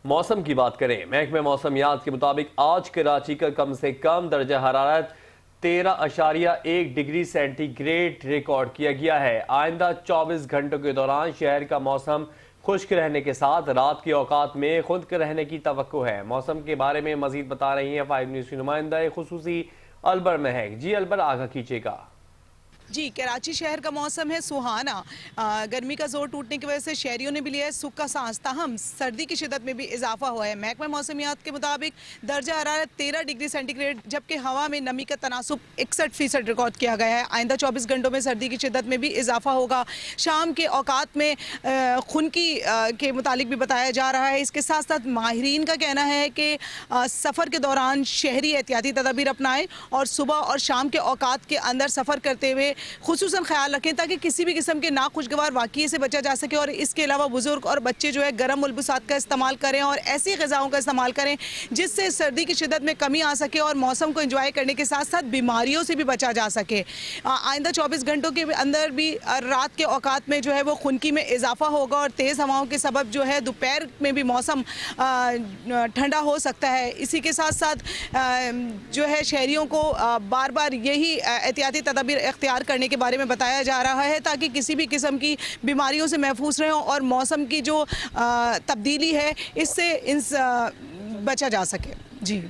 मौसम की बात करें, महकमे मौसमियात के मुताबिक आज कराची का कम से कम दर्जा हरारत 13.1 डिग्री सेंटीग्रेड रिकॉर्ड किया गया है। आइंदा 24 घंटों के दौरान शहर का मौसम खुश्क रहने के साथ रात के औकात में खुश्क रहने की तवक्को है। मौसम के बारे में मजीद बता रही हैं 5 न्यूज़ की नुमाइंदा खुसूसी अलबर महक। जी अलबर, आगाह कीजिएगा। जी, कराची शहर का मौसम है सुहाना। गर्मी का जोर टूटने की वजह से शहरियों ने भी लिया है सुख का सांस, ताहम सर्दी की शिदत में भी इजाफा हुआ है। महकमा मौसमियात के मुताबिक दर्जा हरारत 13 डिग्री सेंटीग्रेड जबकि हवा में नमी का तनासुब 61% रिकॉर्ड किया गया है। आइंदा 24 घंटों में सर्दी की शिदत में भी इजाफा होगा। शाम के औकात में खुनकी के मुतालिक भी बताया जा रहा है। इसके साथ साथ माहिरीन का कहना है कि सफ़र के दौरान शहरी एहतियाती तदाबीर अपनाएं और सुबह और शाम के औकात के अंदर सफ़र करते हुए खुसूसन ख्याल रखें ताकि किसी भी किस्म के नाखुशगवार वाक़ये से बचा जा सके। और इसके अलावा बुजुर्ग और बच्चे जो है गर्म मुलबुसात का इस्तेमाल करें और ऐसी ग़िज़ाओं का इस्तेमाल करें जिससे सर्दी की शिदत में कमी आ सके और मौसम को इंजॉय करने के साथ साथ बीमारियों से भी बचा जा सके। आइंदा 24 घंटों के अंदर भी रात के औकात में जो है वो खुनकी में इजाफा होगा और तेज़ हवाओं के सबब जो है दोपहर में भी मौसम ठंडा हो सकता है। इसी के साथ साथ जो है शहरियों को बार बार यही एहतियाती तदाबीर इख्तियार करने के बारे में बताया जा रहा है ताकि किसी भी किस्म की बीमारियों से महफूज रहें और मौसम की जो तब्दीली है इससे बचा जा सके। जी।